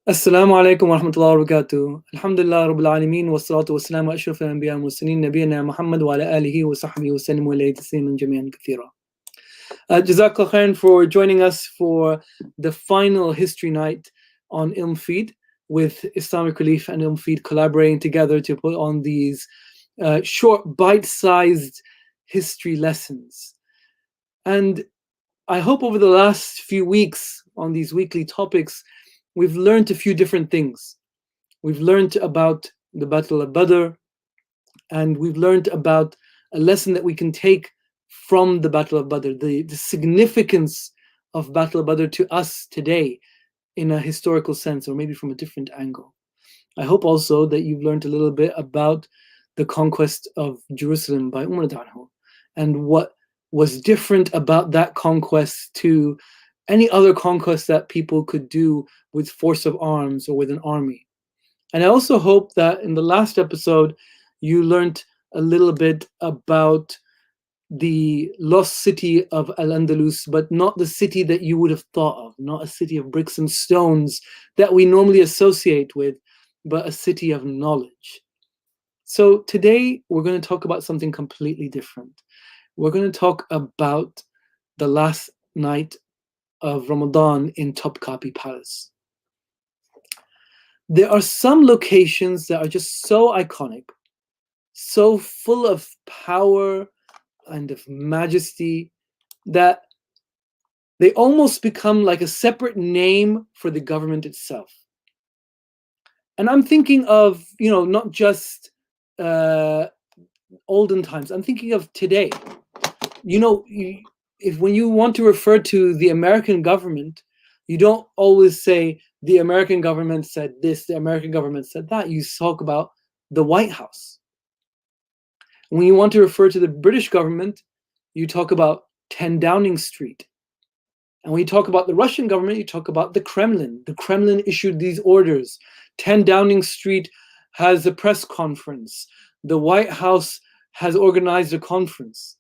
Assalamu alaikum wa rahmatullahi wa barakatuh. Alhamdulillah Rabbil Alameen wa salatu wa salam wa ashraf al-anbiya wa mursaleen Nabiyyina Muhammad wa ala alihi wa sahbihi wa sallam wa alayhi tasliman jami'an kathira. Jazakallah khairan for joining us for the final history night on Ilm Feed, with Islamic Relief and Ilm Feed collaborating together to put on these short bite-sized history lessons. And I hope over the last few weeks on these weekly topics, we've learned a few different things. We've learned about the Battle of Badr, and we've learned about a lesson that we can take from the Battle of Badr, the significance of Battle of Badr to us today in a historical sense, or maybe from a different angle. I hope also that you've learned a little bit about the conquest of Jerusalem by Umar Danho, and what was different about that conquest to any other conquest that people could do with force of arms or with an army. And I also hope that in the last episode, you learned a little bit about the lost city of Al-Andalus, but not the city that you would have thought of, not a city of bricks and stones that we normally associate with, but a city of knowledge. So today, we're going to talk about something completely different. We're going to talk about the last night of Ramadan in Topkapi Palace. There are some locations that are just so iconic, so full of power and of majesty, that they almost become like a separate name for the government itself. And I'm thinking of, not just olden times, I'm thinking of today. When you want to refer to the American government, you don't always say the American government said this, the American government said that. You talk about the White House. When you want to refer to the British government, you talk about 10 Downing Street. And when you talk about the Russian government, you talk about the Kremlin. The Kremlin issued these orders. 10 Downing Street has a press conference. The White House has organized a conference.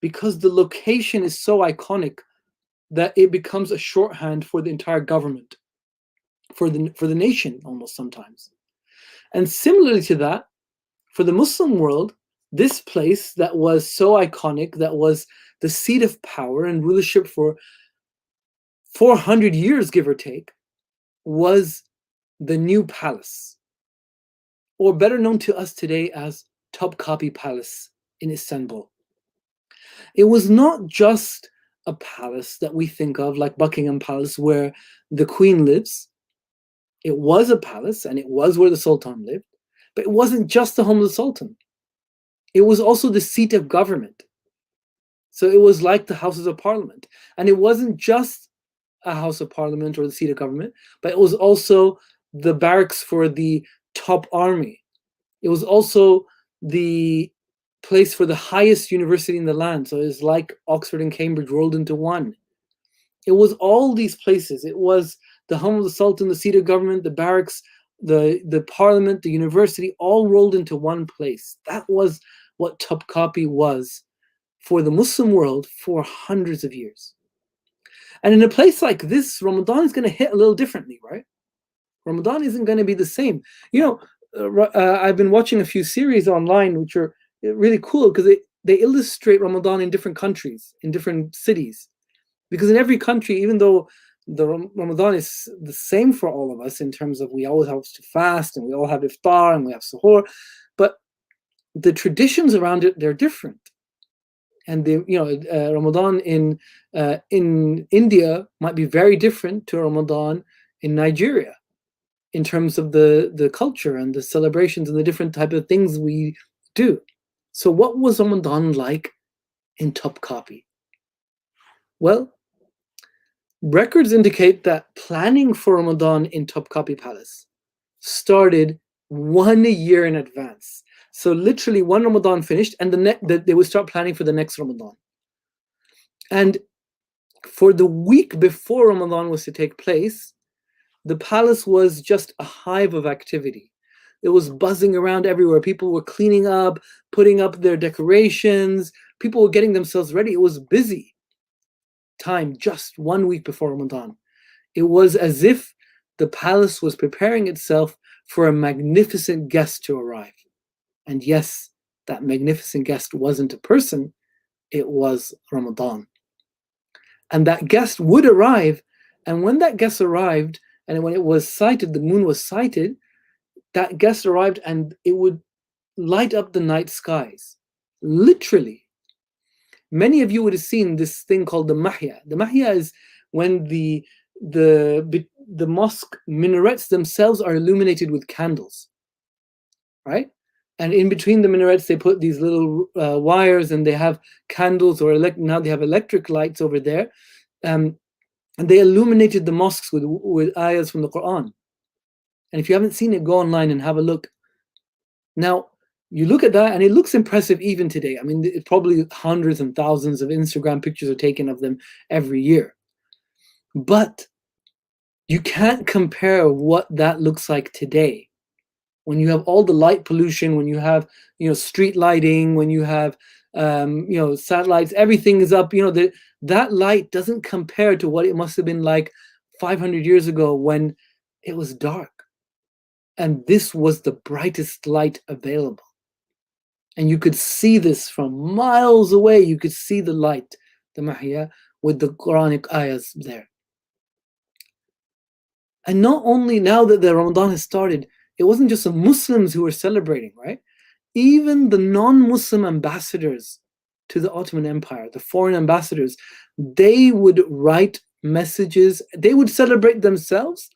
Because the location is so iconic that it becomes a shorthand for the entire government, for the nation almost sometimes. And similarly to that, for the Muslim world, this place that was so iconic, that was the seat of power and rulership for 400 years, give or take, was the New Palace, or better known to us today as Topkapi Palace in Istanbul. It was not just a palace that we think of like Buckingham Palace where the Queen lives. It was a palace, and it was where the Sultan lived, but it wasn't just the home of the Sultan. It was also the seat of government. So it was like the Houses of Parliament. And it wasn't just a House of Parliament or the seat of government, but it was also the barracks for the top army. It was also the place for the highest university in the land. So it's like Oxford and Cambridge rolled into one. It was all these places. It was the home of the Sultan, the seat of government, the barracks, the parliament, the university, all rolled into one place. That was what Topkapi was for the Muslim world for hundreds of years. And in a place like this, Ramadan is going to hit a little differently, right? Ramadan isn't going to be the same. I've been watching a few series online which are really cool because they illustrate Ramadan in different countries, in different cities. Because in every country, even though the Ramadan is the same for all of us in terms of we always have to fast and we all have iftar and we have suhoor, but the traditions around it, they're different. And Ramadan in India might be very different to Ramadan in Nigeria in terms of the culture and the celebrations and the different type of things we do. So what was Ramadan like in Topkapi? Well, records indicate that planning for Ramadan in Topkapi Palace started 1 year in advance. So literally one Ramadan finished, and they would start planning for the next Ramadan. And for the week before Ramadan was to take place, the palace was just a hive of activity. It was buzzing around everywhere. People were cleaning up, putting up their decorations. People were getting themselves ready. It was busy time just 1 week before Ramadan. It was as if the palace was preparing itself for a magnificent guest to arrive. And yes, that magnificent guest wasn't a person, it was Ramadan. And that guest would arrive, and when that guest arrived, and when it was sighted, the moon was sighted, that guest arrived and it would light up the night skies. Literally. Many of you would have seen this thing called the mahya. The mahya is when the mosque minarets themselves are illuminated with candles, right? And in between the minarets, they put these little wires, and they have candles, or now they have electric lights over there, and they illuminated the mosques with ayahs from the Quran. And if you haven't seen it, go online and have a look. Now, you look at that, and it looks impressive even today. I mean, probably hundreds and thousands of Instagram pictures are taken of them every year. But you can't compare what that looks like today, when you have all the light pollution, when you have, street lighting, when you have, satellites, everything is up. That light doesn't compare to what it must have been like 500 years ago when it was dark. And this was the brightest light available. And you could see this from miles away. You could see the light, the mahya, with the Quranic ayahs there. And not only now that the Ramadan has started, it wasn't just the Muslims who were celebrating, right? Even the non-Muslim ambassadors to the Ottoman Empire, the foreign ambassadors, they would write messages. They would celebrate themselves,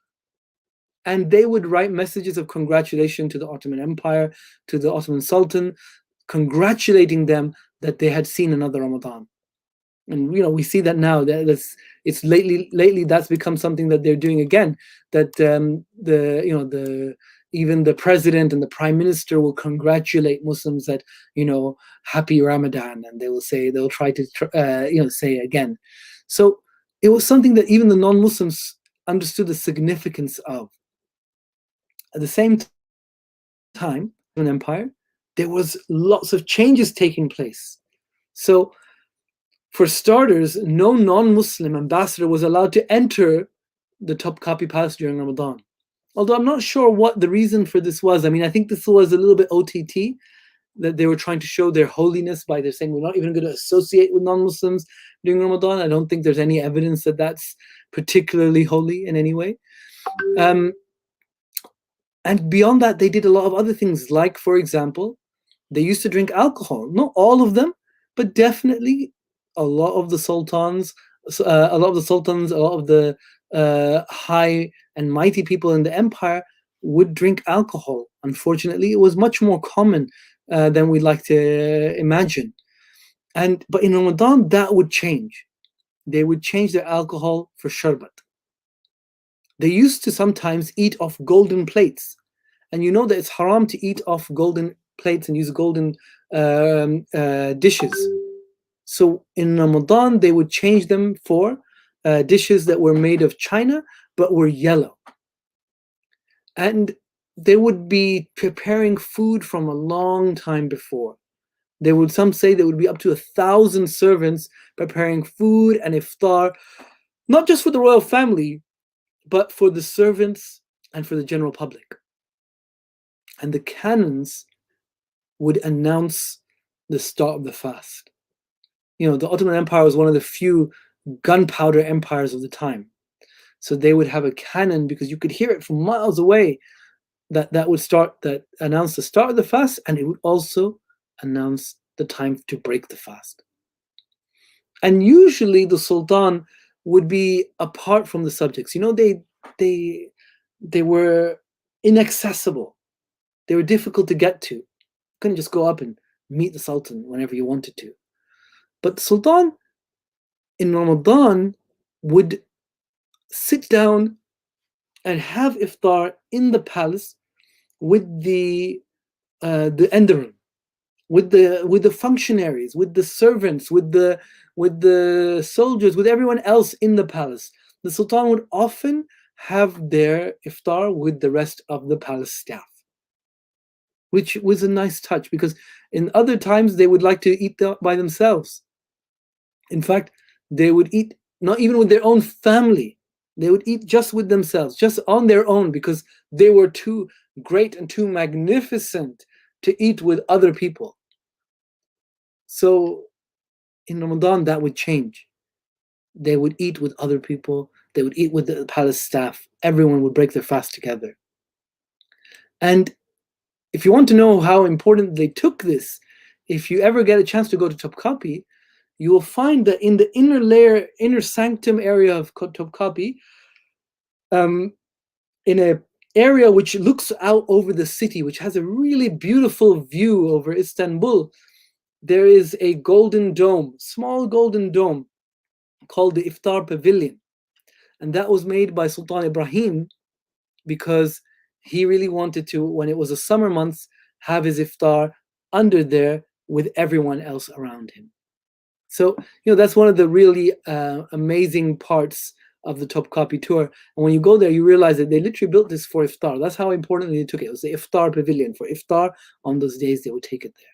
and they would write messages of congratulation to the Ottoman Empire, to the Ottoman Sultan, congratulating them that they had seen another Ramadan. And we see that now. It's lately that's become something that they're doing again. That even the president and the prime minister will congratulate Muslims that happy Ramadan, and they'll try to say again. So it was something that even the non-Muslims understood the significance of. At the same time, in the empire, there was lots of changes taking place. So, for starters, no non-Muslim ambassador was allowed to enter the Topkapi Palace during Ramadan. Although I'm not sure what the reason for this was. I mean, I think this was a little bit OTT, that they were trying to show their holiness by they're saying we're not even going to associate with non-Muslims during Ramadan. I don't think there's any evidence that that's particularly holy in any way. And beyond that, they did a lot of other things, like, for example, they used to drink alcohol. Not all of them, but definitely a lot of the sultans, a lot of the high and mighty people in the empire would drink alcohol. Unfortunately, it was much more common than we'd like to imagine. But in Ramadan, that would change. They would change their alcohol for sharbat. They used to sometimes eat off golden plates. And you know that it's haram to eat off golden plates and use golden dishes. So in Ramadan, they would change them for dishes that were made of china, but were yellow. And they would be preparing food from a long time before. Some say there would be up to 1,000 servants preparing food and iftar, not just for the royal family, but for the servants and for the general public. And the cannons would announce the start of the fast. The Ottoman Empire was one of the few gunpowder empires of the time. So they would have a cannon, because you could hear it from miles away, that announce the start of the fast, and it would also announce the time to break the fast. And usually the Sultan would be apart from the subjects. They were inaccessible. They were difficult to get to. You couldn't just go up and meet the Sultan whenever you wanted to. But the Sultan in Ramadan would sit down and have iftar in the palace with the enderon, with the functionaries, with the servants, with the soldiers, with everyone else in the palace. The Sultan would often have their iftar with the rest of the palace staff, which was a nice touch, because in other times they would like to eat by themselves. In fact, they would eat not even with their own family. They would eat just with themselves, just on their own, because they were too great and too magnificent to eat with other people. So in Ramadan, that would change. They would eat with other people, they would eat with the palace staff, everyone would break their fast together. And if you want to know how important they took this, if you ever get a chance to go to Topkapi, you will find that in the inner layer, inner sanctum area of Topkapi, in an area which looks out over the city, which has a really beautiful view over Istanbul, there is a golden dome, small golden dome, called the Iftar Pavilion. And that was made by Sultan Ibrahim because he really wanted to, when it was the summer months, have his iftar under there with everyone else around him. So, that's one of the really amazing parts of the Topkapi tour. And when you go there, you realize that they literally built this for iftar. That's how importantly they took it. It was the Iftar Pavilion. For iftar, on those days, they would take it there.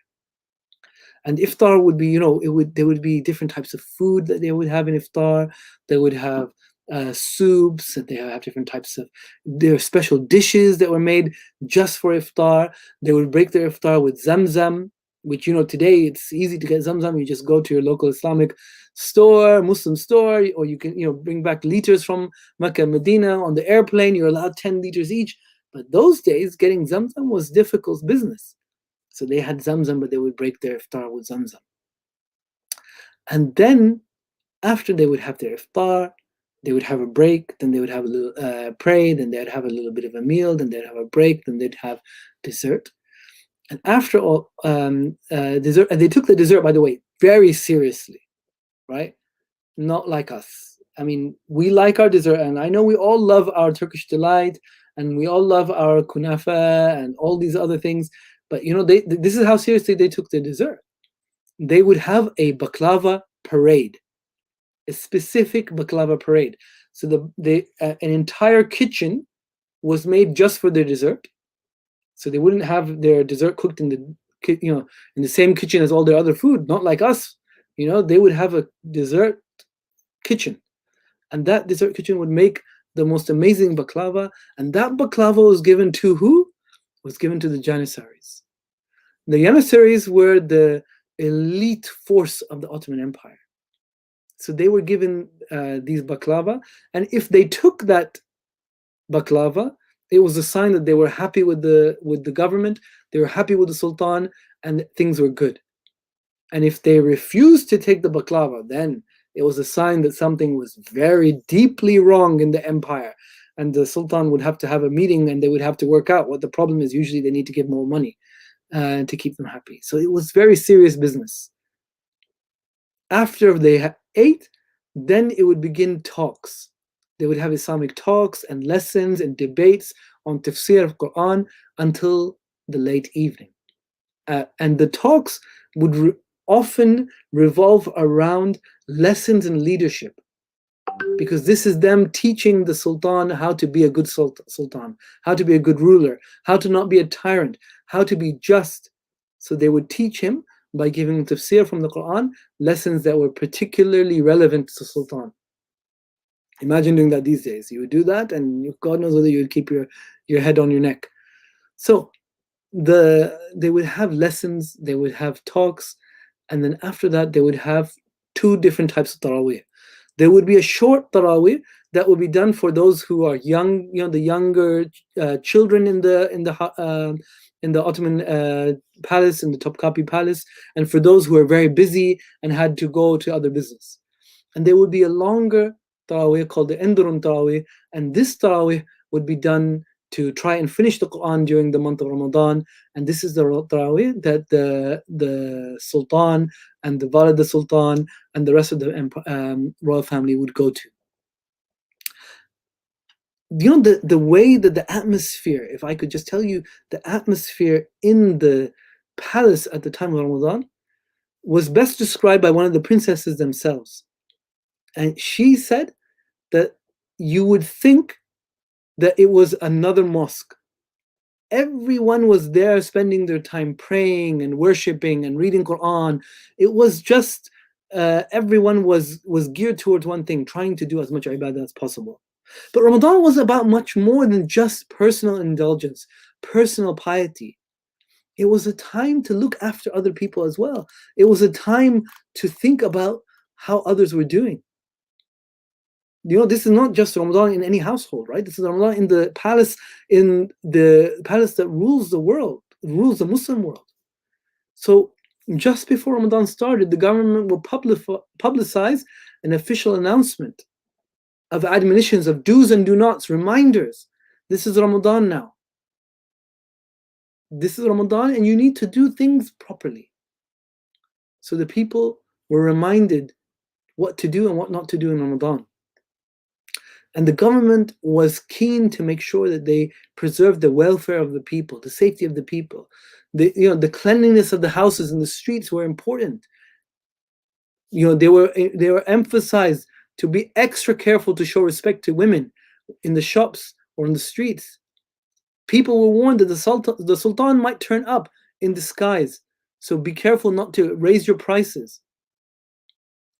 And iftar would be, there would be different types of food that they would have in iftar. They would have soups, and they have different types of, there are special dishes that were made just for iftar. They would break their iftar with zamzam, which, today it's easy to get zamzam. You just go to your local Islamic store, Muslim store, or you can, bring back liters from Mecca and Medina on the airplane. You're allowed 10 liters each. But those days, getting zamzam was difficult business. So they had zamzam, but they would break their iftar with zamzam. And then after they would have their iftar, they would have a break, then they would have a little pray, then they'd have a little bit of a meal, then they'd have a break, then they'd have dessert. And after all, dessert, and they took the dessert, by the way, very seriously, right? Not like us. I mean, we like our dessert, and I know we all love our Turkish delight, and we all love our kunafa and all these other things. But this is how seriously they took the dessert. They would have a baklava parade, a specific baklava parade. So an entire kitchen was made just for their dessert. So they wouldn't have their dessert cooked in the same kitchen as all their other food. Not like us, they would have a dessert kitchen, and that dessert kitchen would make the most amazing baklava. And that baklava was given to who? It was given to the Janissaries. The Janissaries were the elite force of the Ottoman Empire. So they were given these baklava, and if they took that baklava, it was a sign that they were happy with the government, they were happy with the Sultan, and things were good. And if they refused to take the baklava, then it was a sign that something was very deeply wrong in the empire, and the Sultan would have to have a meeting, and they would have to work out what the problem is. Usually they need to give more money to keep them happy. So it was very serious business. After they ate, then it would begin talks. They would have Islamic talks and lessons and debates on tafsir of Quran until the late evening. And the talks would often revolve around lessons in leadership, because this is them teaching the Sultan how to be a good Sultan, how to be a good ruler, how to not be a tyrant, how to be just. So they would teach him by giving tafsir from the Quran, lessons that were particularly relevant to the Sultan. Imagine doing that these days. You would do that, and God knows whether you would keep your head on your neck. So they would have lessons, they would have talks, and then after that they would have two different types of tarawih. There would be a short tarawih that would be done for those who are young, the younger children in the Ottoman palace, in the Topkapi palace, and for those who are very busy and had to go to other business. And there would be a longer tarawih called the Endurun tarawih, and this tarawih would be done to try and finish the Quran during the month of Ramadan. And this is the tarawih that the Sultan and the Walid Sultan and the rest of the royal family would go to. The way that the atmosphere, if I could just tell you, the atmosphere in the palace at the time of Ramadan was best described by one of the princesses themselves. And she said that you would think that it was another mosque. Everyone was there spending their time praying and worshiping and reading Quran. It was just everyone was geared towards one thing, trying to do as much ibadah as possible. But Ramadan was about much more than just personal indulgence, personal piety. It was a time to look after other people as well. It was a time to think about how others were doing. This is not just Ramadan in any household, right? This is Ramadan in the palace that rules the world, rules the Muslim world. So just before Ramadan started, the government will publicize an official announcement of admonitions, of do's and do nots, reminders. This is Ramadan now. This is Ramadan, and you need to do things properly. So the people were reminded what to do and what not to do in Ramadan. And the government was keen to make sure that they preserved the welfare of the people, the safety of the people. The cleanliness of the houses and the streets were important. They were emphasized to be extra careful to show respect to women in the shops or in the streets. People were warned that the Sultan might turn up in disguise, so be careful not to raise your prices.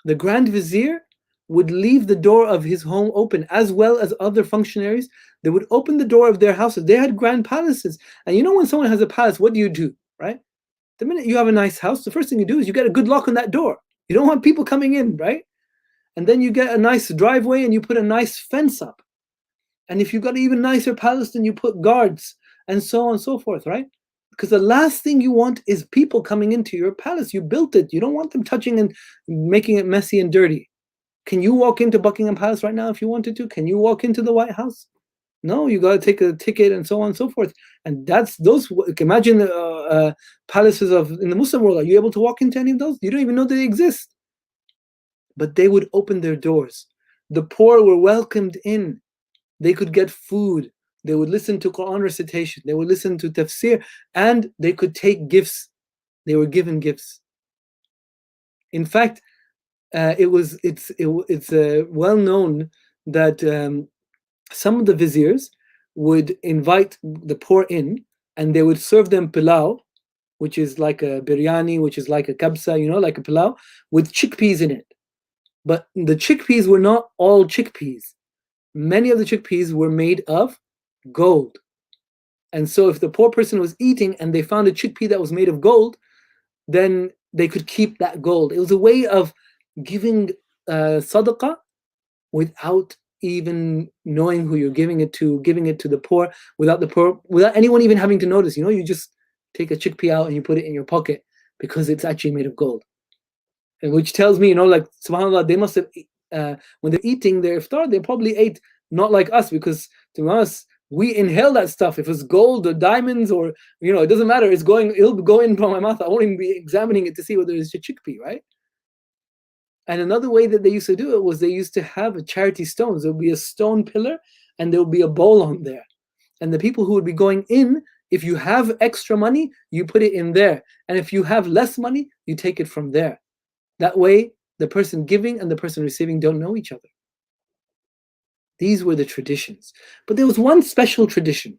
The Grand Vizier would leave the door of his home open, as well as other functionaries. They would open the door of their houses. They had grand palaces. And when someone has a palace, what do, right? The minute you have a nice house, the first thing you do is you get a good lock on that door. You don't want people coming in, right? And then you get a nice driveway and you put a nice fence up. And if you've got an even nicer palace, then you put guards and so on and so forth, right? Because the last thing you want is people coming into your palace. You built it. You don't want them touching and making it messy and dirty. Can you walk into Buckingham Palace right now if you wanted to? Can you walk into the White House? No, you got to take a ticket and so on and so forth. And that's those. Imagine palaces in the Muslim world. Are you able to walk into any of those? You don't even know they exist. But they would open their doors. The poor were welcomed in. They could get food. They would listen to Quran recitation. They would listen to tafsir, and they could take gifts. They were given gifts. In fact, it's well known that some of the viziers would invite the poor in, and they would serve them pilau, which is like a biryani, which is like a kabsa, like a pilau, with chickpeas in it. But the chickpeas were not all chickpeas. Many of the chickpeas were made of gold. And so if the poor person was eating and they found a chickpea that was made of gold, then they could keep that gold. It was a way of giving sadaqah without even knowing who you're giving it to the poor, without anyone even having to notice. You just take a chickpea out and you put it in your pocket because it's actually made of gold. And which tells me, like, subhanAllah, they must have, when they're eating their iftar, they probably ate not like us, because to us, we inhale that stuff. If it's gold or diamonds or, it doesn't matter. It'll go in from my mouth. I won't even be examining it to see whether it's a chickpea, right? And another way that they used to do it was they used to have a charity stones. There would be a stone pillar and there would be a bowl on there. And the people who would be going in, if you have extra money, you put it in there. And if you have less money, you take it from there. That way, the person giving and the person receiving don't know each other. These were the traditions. But there was one special tradition.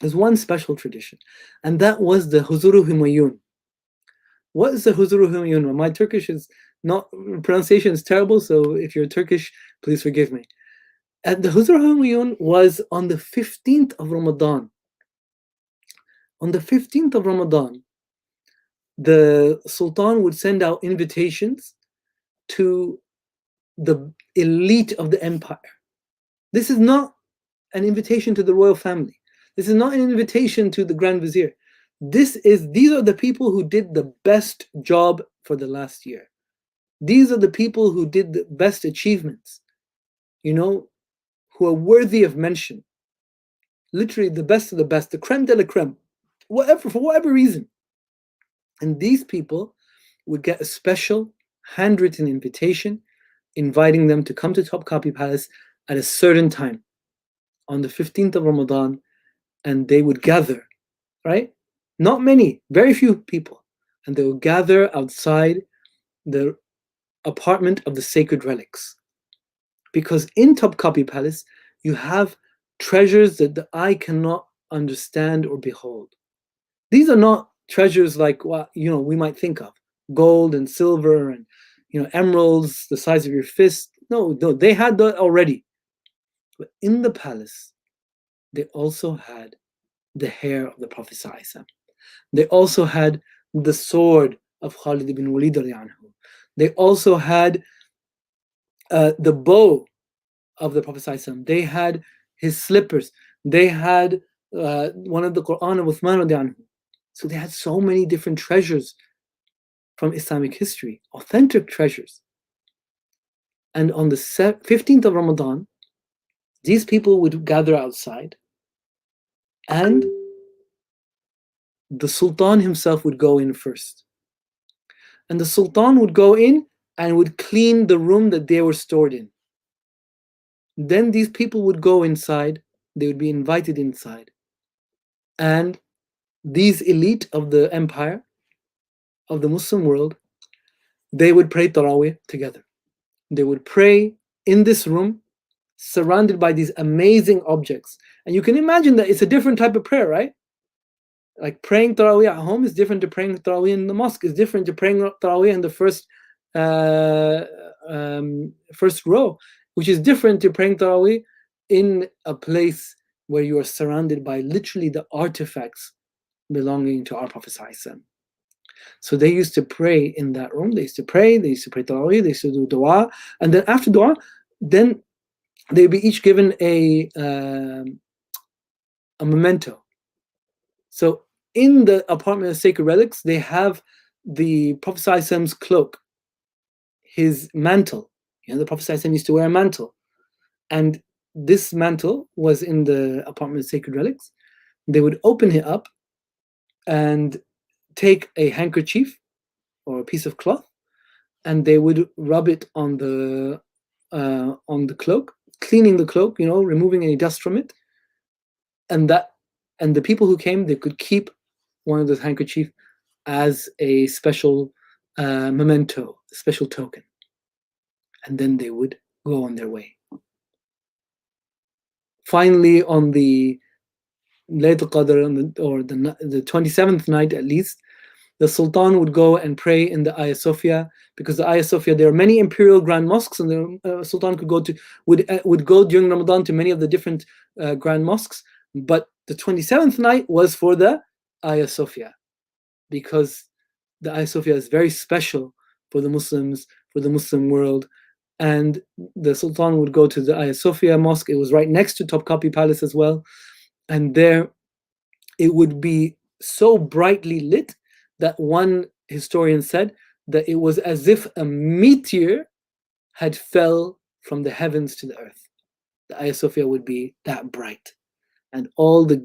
And that was the Huzuru Humayun. What is the Huzuru Humayun? My Turkish pronunciation is terrible, so if you're Turkish, please forgive me. And the Huzuru Humayun was on the 15th of Ramadan. On the 15th of Ramadan, the Sultan would send out invitations to the elite of the empire. This is not an invitation to the royal family. This is not an invitation to the Grand Vizier. These are the people who did the best job for the last year. These are the people who did the best achievements, who are worthy of mention. Literally the best of the best, the creme de la creme, for whatever reason. And these people would get a special handwritten invitation inviting them to come to Topkapi Palace at a certain time on the 15th of Ramadan, and they would gather, right? Not many, very few people. And they would gather outside the apartment of the sacred relics. Because in Topkapi Palace, you have treasures that the eye cannot understand or behold. These are not treasures like what we might think of, gold and silver and emeralds the size of your fist. No, they had that already. But in the palace, they also had the hair of the Prophet ﷺ. They also had the sword of Khalid ibn Walid anhu. They also had the bow of the Prophet ﷺ. They had his slippers. They had one of the Quran of Uthman anhu. So they had so many different treasures from Islamic history, authentic treasures. And on the 15th of Ramadan, these people would gather outside, and the Sultan himself would go in first. And the Sultan would go in and would clean the room that they were stored in. Then these people would go inside, they would be invited inside. And these elite of the empire, of the Muslim world, they would pray Taraweeh together. They would pray in this room, surrounded by these amazing objects. And you can imagine that it's a different type of prayer, right? Like praying Taraweeh at home is different to praying Taraweeh in the mosque, is different to praying Taraweeh in the first row, which is different to praying Taraweeh in a place where you are surrounded by literally the artifacts belonging to our Prophet ﷺ. So they used to pray in that room. They used to pray Taraweeh, they used to do dua, and then after dua, then they'd be each given a memento. So in the apartment of sacred relics, they have the Prophet ﷺ's cloak, his mantle. The Prophet ﷺ used to wear a mantle, and this mantle was in the apartment of sacred relics. They would open it up and take a handkerchief or a piece of cloth, and they would rub it on the cloak, cleaning the cloak, removing any dust from it, and the people who came, they could keep one of those handkerchiefs as a special memento, a special token, and then they would go on their way. Finally, on the Laylatul Qadr, or the 27th night at least, the Sultan would go and pray in the Hagia Sophia, because the Hagia Sophia, there are many imperial grand mosques, and the Sultan would go during Ramadan to many of the different grand mosques, but the 27th night was for the Hagia Sophia, because the Hagia Sophia is very special for the Muslims, for the Muslim world. And the Sultan would go to the Hagia Sophia mosque. It was right next to Topkapi Palace as well, and there it would be so brightly lit that one historian said that it was as if a meteor had fell from the heavens to the earth. The Hagia Sophia would be that bright, and all the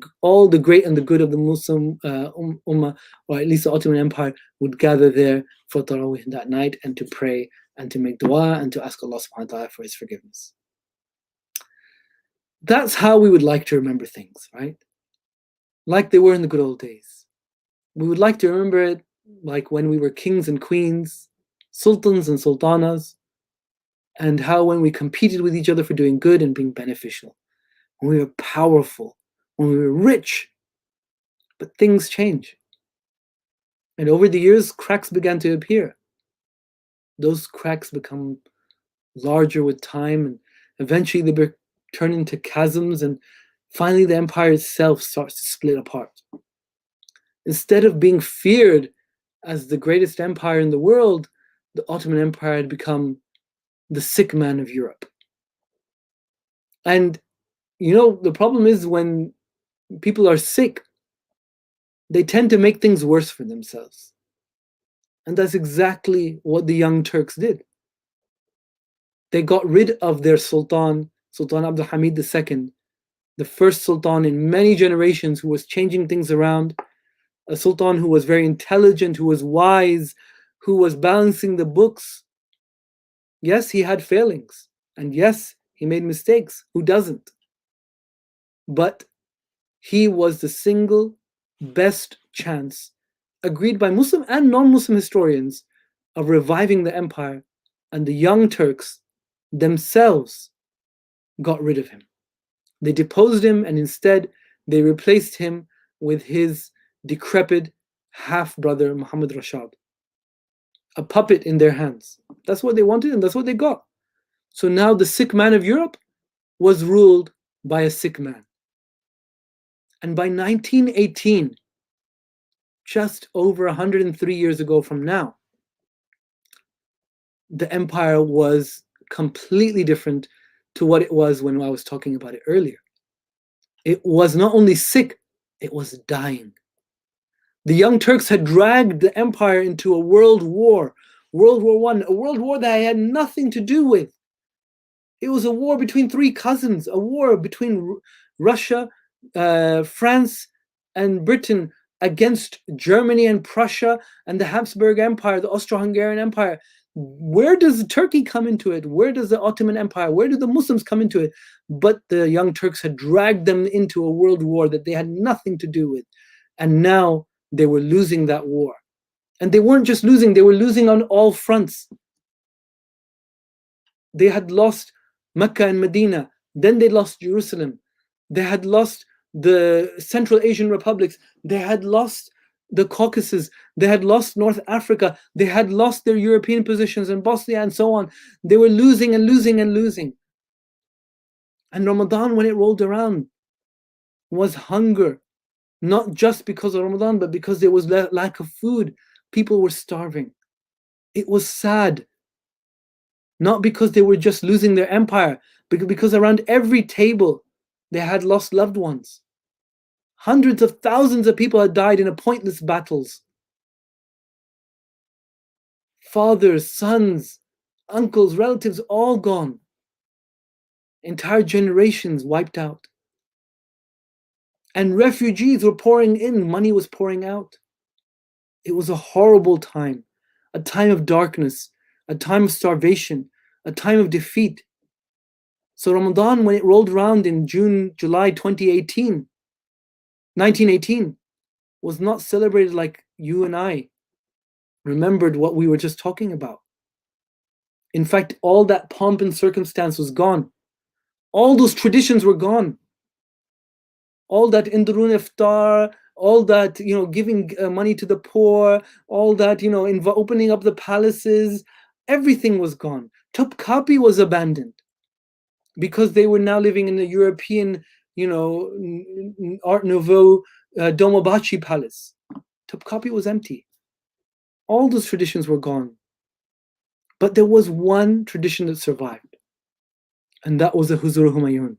great and the good of the Muslim ummah, or at least the Ottoman Empire, would gather there for Taraweeh that night, and to pray and to make dua and to ask Allah subhanahu wa ta'ala for his forgiveness. That's how we would like to remember things, right? Like they were in the good old days. We would like to remember it like when we were kings and queens, sultans and sultanas, and how when we competed with each other for doing good and being beneficial, when we were powerful, when we were rich. But things change. And over the years, cracks began to appear. Those cracks become larger with time, and eventually they turn into chasms, and finally the empire itself starts to split apart. Instead of being feared as the greatest empire in the world, the Ottoman Empire had become the sick man of Europe. And the problem is, when people are sick, they tend to make things worse for themselves. And that's exactly what the Young Turks did. They got rid of their Sultan, Sultan Abdul Hamid II, the first Sultan in many generations who was changing things around, a Sultan who was very intelligent, who was wise, who was balancing the books. Yes, he had failings, and yes, he made mistakes. Who doesn't? But he was the single best chance, agreed by Muslim and non-Muslim historians, of reviving the empire, and the Young Turks themselves got rid of him. They deposed him, and instead they replaced him with his decrepit half-brother Muhammad Rashad. a puppet in their hands. That's what they wanted, and that's what they got. So now the sick man of Europe was ruled by a sick man. And by 1918, just over 103 years ago from now, the empire was completely different to what it was when I was talking about it earlier. It was not only sick, it was dying. The Young Turks had dragged the empire into a world war, World War I, a world war that I had nothing to do with. It was a war between three cousins, a war between Russia, France, and Britain against Germany and Prussia and the Habsburg Empire, the Austro-Hungarian Empire. Where does Turkey come into it? Where does the Ottoman Empire, where do the Muslims come into it? But the Young Turks had dragged them into a world war that they had nothing to do with. And now they were losing that war. And they weren't just losing, they were losing on all fronts. They had lost Mecca and Medina, then they lost Jerusalem. They had lost the Central Asian republics. They had lost the Caucasus. They had lost North Africa. They had lost their European positions in Bosnia and so on. They were losing and losing and losing. And Ramadan, when it rolled around, was hunger. Not just because of Ramadan, but because there was lack of food. People were starving. It was sad. Not because they were just losing their empire, because around every table they had lost loved ones. Hundreds of thousands of people had died in pointless battles. Fathers, sons, uncles, relatives, all gone. Entire generations wiped out. And refugees were pouring in, money was pouring out. It was a horrible time, a time of darkness, a time of starvation, a time of defeat. So Ramadan, when it rolled around in July 1918, was not celebrated like you and I remembered what we were just talking about. In fact, all that pomp and circumstance was gone. All those traditions were gone. All that indurun iftar, all that, giving money to the poor, all that, opening up the palaces, everything was gone. Topkapi was abandoned because they were now living in the European, Art Nouveau Dolmabahce palace. Topkapi was empty. All those traditions were gone. But there was one tradition that survived, and that was the Huzur Humayun.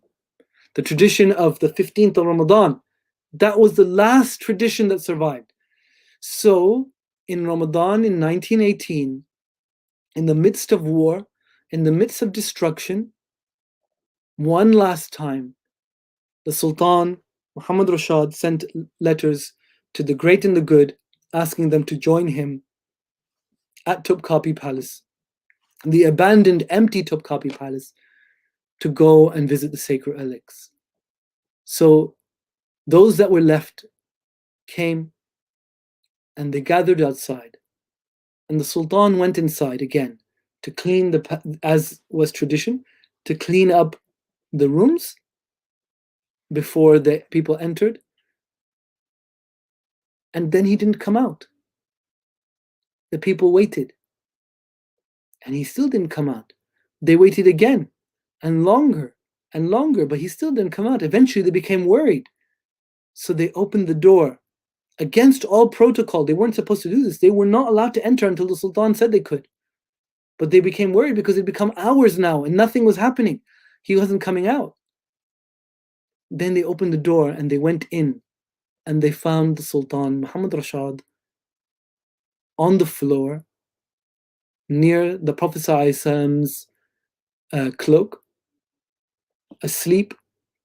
The tradition of the 15th of Ramadan. That was the last tradition that survived. So, in Ramadan in 1918, in the midst of war, in the midst of destruction, one last time, the Sultan, Muhammad Rashad, sent letters to the great and the good, asking them to join him at Topkapi Palace, the abandoned, empty Topkapi Palace, to go and visit the sacred relics. So those that were left came and they gathered outside. And the Sultan went inside again to clean as was tradition, to clean up the rooms before the people entered. And then he didn't come out. The people waited. And he still didn't come out. They waited again and longer, but he still didn't come out. Eventually they became worried. So they opened the door against all protocol. They weren't supposed to do this. They were not allowed to enter until the Sultan said they could. But they became worried because it'd become hours now and nothing was happening. He wasn't coming out. Then they opened the door and they went in and they found the Sultan, Muhammad Rashad, on the floor near the Prophet ﷺ's cloak, asleep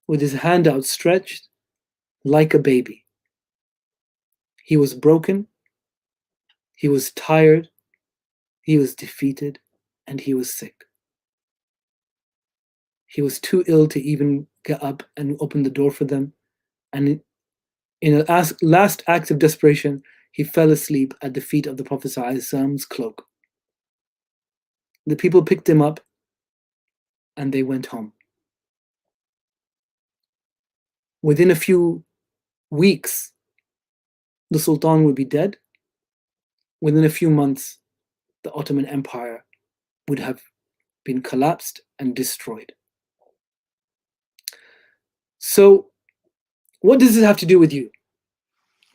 with his hand outstretched like a baby. He was broken, he was tired, he was defeated, and he was sick. He was too ill to even get up and open the door for them. And in a last act of desperation, he fell asleep at the feet of the Prophet ﷺ's cloak. The people picked him up and they went home. Within a few weeks, the Sultan would be dead. Within a few months, the Ottoman Empire would have been collapsed and destroyed. So, what does this have to do with you?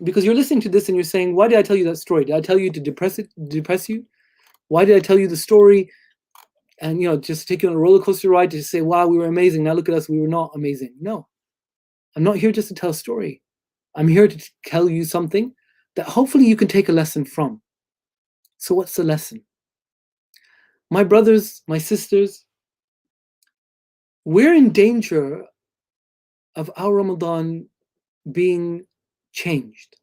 Because you're listening to this and you're saying, why did I tell you that story? Did I tell you to depress you? Why did I tell you the story and just take you on a roller coaster ride to say, wow, we were amazing. Now look at us, we were not amazing. No, I'm not here just to tell a story. I'm here to tell you something that hopefully you can take a lesson from. So what's the lesson? My brothers, my sisters, we're in danger of our Ramadan being changed.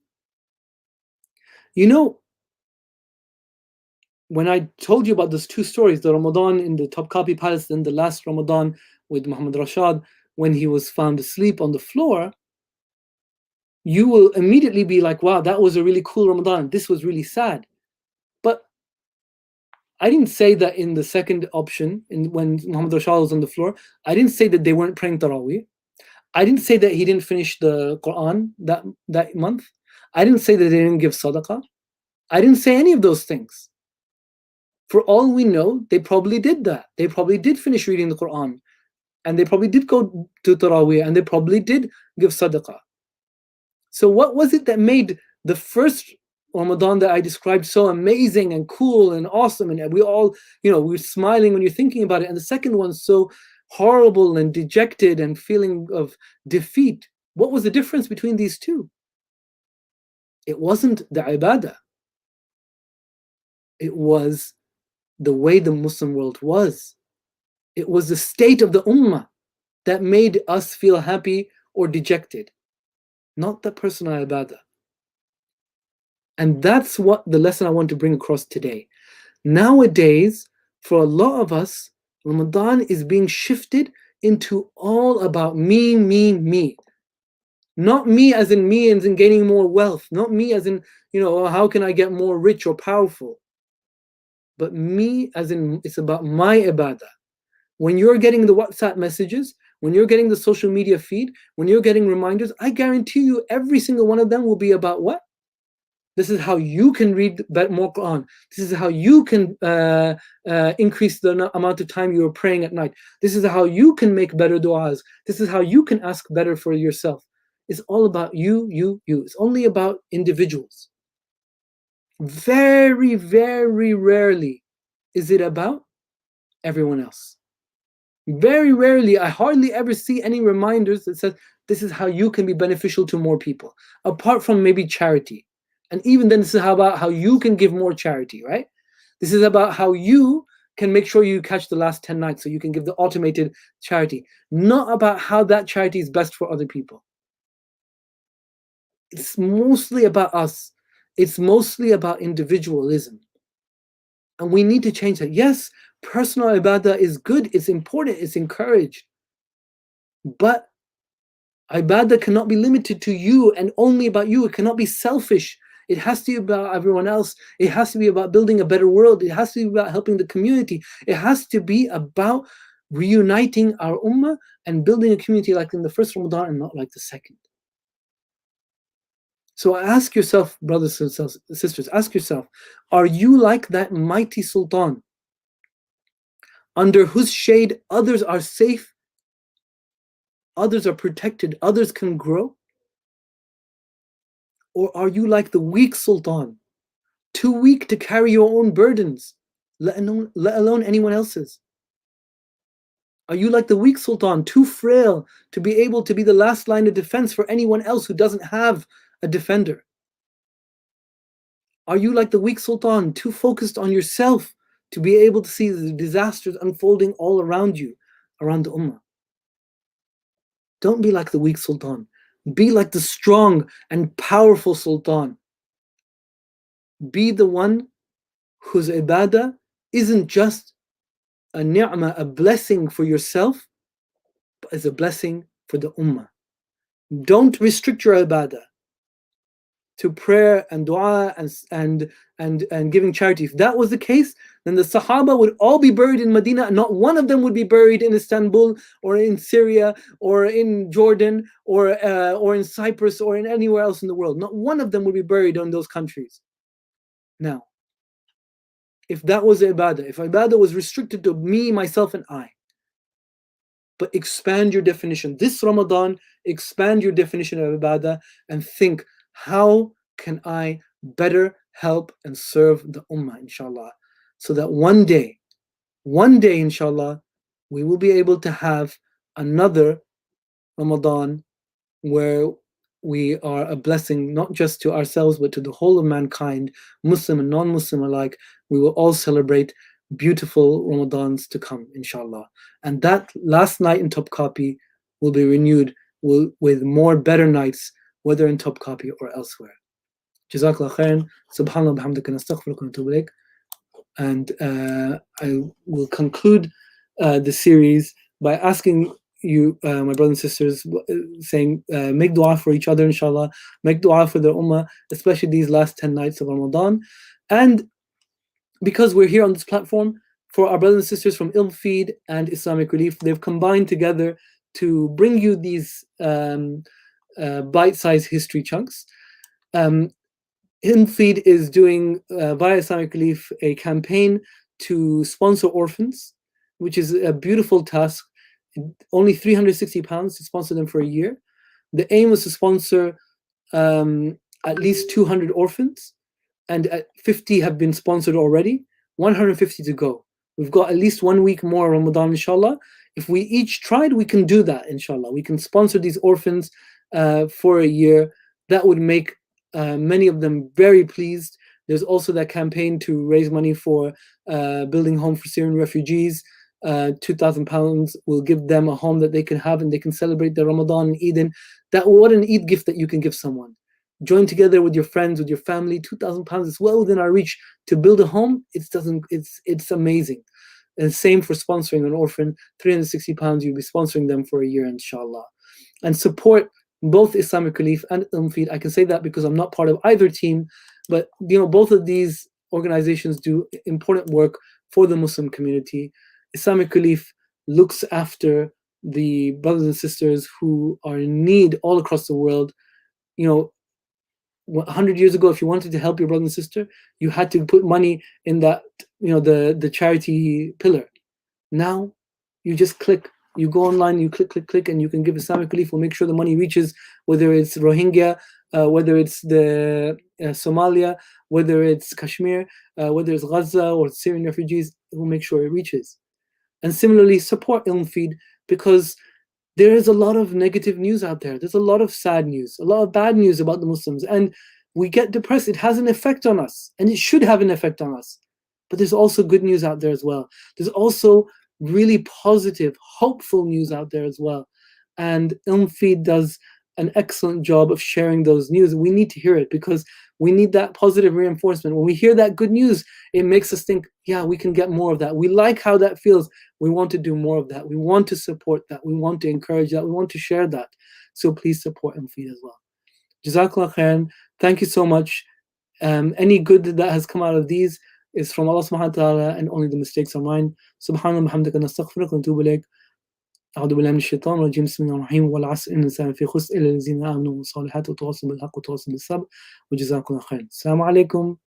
When I told you about those two stories, the Ramadan in the Topkapi Palace and the last Ramadan with Muhammad Rashad, when he was found asleep on the floor, you will immediately be like, wow, that was a really cool Ramadan. This was really sad. But I didn't say that in the second option, when Muhammad Rashad was on the floor, I didn't say that they weren't praying Taraweeh. I didn't say that he didn't finish the Quran that month. I didn't say that they didn't give sadaqah. I didn't say any of those things. For all we know, they probably did that. They probably did finish reading the Quran. And they probably did go to Taraweeh. And they probably did give sadaqah. So what was it that made the first Ramadan that I described so amazing and cool and awesome? And we all, we're smiling when you're thinking about it. And the second one so horrible and dejected and feeling of defeat. What was the difference between these two? It wasn't the ibadah. It was the way the Muslim world was. It was the state of the ummah that made us feel happy or dejected, not the personal ibadah. And that's what the lesson I want to bring across today. Nowadays, for a lot of us, Ramadan is being shifted into all about me, me, me. Not me as in gaining more wealth. Not me as in, how can I get more rich or powerful? But me as in, it's about my ibadah. When you're getting the WhatsApp messages, when you're getting the social media feed, when you're getting reminders, I guarantee you every single one of them will be about what? This is how you can read more Quran. This is how you can increase the amount of time you are praying at night. This is how you can make better du'as. This is how you can ask better for yourself. It's all about you, you, you. It's only about individuals. Very, very rarely is it about everyone else. Very rarely, I hardly ever see any reminders that says this is how you can be beneficial to more people, apart from maybe charity. And even then, this is about how you can give more charity, right? This is about how you can make sure you catch the last 10 nights so you can give the automated charity, not about how that charity is best for other people. It's mostly about us. It's mostly about individualism. And we need to change that. Yes, personal ibadah is good, it's important, it's encouraged. But ibadah cannot be limited to you and only about you. It cannot be selfish. It has to be about everyone else. It has to be about building a better world. It has to be about helping the community. It has to be about reuniting our ummah and building a community like in the first Ramadan and not like the second. So ask yourself, brothers and sisters, ask yourself, are you like that mighty sultan under whose shade others are safe, others are protected, others can grow? Or are you like the weak sultan, too weak to carry your own burdens, let alone anyone else's? Are you like the weak sultan, too frail to be able to be the last line of defense for anyone else who doesn't have a defender? Are you like the weak sultan, too focused on yourself to be able to see the disasters unfolding all around you, around the ummah? Don't be like the weak sultan. Be like the strong and powerful sultan. Be the one whose ibadah isn't just a ni'mah, a blessing for yourself, but is a blessing for the ummah. Don't restrict your ibadah to prayer and dua and giving charity. If that was the case, then the Sahaba would all be buried in Medina, and not one of them would be buried in Istanbul or in Syria or in Jordan or in Cyprus or in anywhere else in the world. Not one of them would be buried in those countries. Now, if that was ibadah, if ibadah was restricted to me, myself, and I. But expand your definition. This Ramadan, expand your definition of ibadah and think, how can I better help and serve the ummah, inshallah? So that one day, inshallah, we will be able to have another Ramadan where we are a blessing not just to ourselves but to the whole of mankind, Muslim and non-Muslim alike. We will all celebrate beautiful Ramadans to come, inshallah. And that last night in Topkapi will be renewed with more better nights, whether in Topkapi or elsewhere. Jazakallah khairan. Subhanallah bihamdika nastaghfiruka wa natubu ilayk. And I will conclude the series by asking you, my brothers and sisters, saying, make dua for each other, inshallah. Make dua for the ummah, especially these last 10 nights of Ramadan. And because we're here on this platform, for our brothers and sisters from Ilm Feed and Islamic Relief, they've combined together to bring you these bite-sized history chunks. Ilm Feed is doing, via Islamic Relief, a campaign to sponsor orphans, which is a beautiful task. Only £360 to sponsor them for a year. The aim was to sponsor at least 200 orphans, and 50 have been sponsored already, 150 to go. We've got at least 1 week more Ramadan, inshallah. If we each tried, we can do that, inshallah. We can sponsor these orphans for a year. That would make many of them very pleased. There's also that campaign to raise money for building home for Syrian refugees. £2,000 will give them a home that they can have and they can celebrate their Ramadan and Eid. What an Eid gift that you can give someone. Join together with your friends, with your family. £2,000 is well within our reach to build a home. It's amazing. And same for sponsoring an orphan. £360, you'll be sponsoring them for a year, inshallah. And support both Islamic Relief and Ilm Feed. I can say that because I'm not part of either team, but both of these organizations do important work for the Muslim community. Islamic Relief looks after the brothers and sisters who are in need all across the world. 100 years ago, if you wanted to help your brother and sister, you had to put money in that, the charity pillar. Now, you just click. You go online, you click, and you can give Islamic Relief. We'll make sure the money reaches, whether it's Rohingya, whether it's the Somalia, whether it's Kashmir, whether it's Gaza or Syrian refugees. We'll make sure it reaches. And similarly, support Ilm Feed, because there is a lot of negative news out there. There's a lot of sad news, a lot of bad news about the Muslims, and we get depressed. It has an effect on us, and it should have an effect on us. But there's also good news out there as well. There's also really positive, hopeful news out there as well. And Ilm Feed does an excellent job of sharing those news. We need to hear it because we need that positive reinforcement. When we hear that good news, it makes us think, yeah, we can get more of that. We like how that feels. We want to do more of that. We want to support that. We want to encourage that. We want to share that. So please support Ilm Feed as well. Jazakallah khairan. Thank you so much. Any good that has come out of these is from Allah subhanahu wa ta'ala, and only the mistakes are mine. Subhanallah bihamdika nastaghfiruka wa natubu ilayk. أعوذ بالله من الشيطان الرجيم بسم الله الرحمن الرحيم والعصر إن الإنسان في خسر إلا الذين آمنوا والصالحات وتواصوا بالحق وتواصوا بالصبر وجزاكم الله خيرا. السلام عليكم.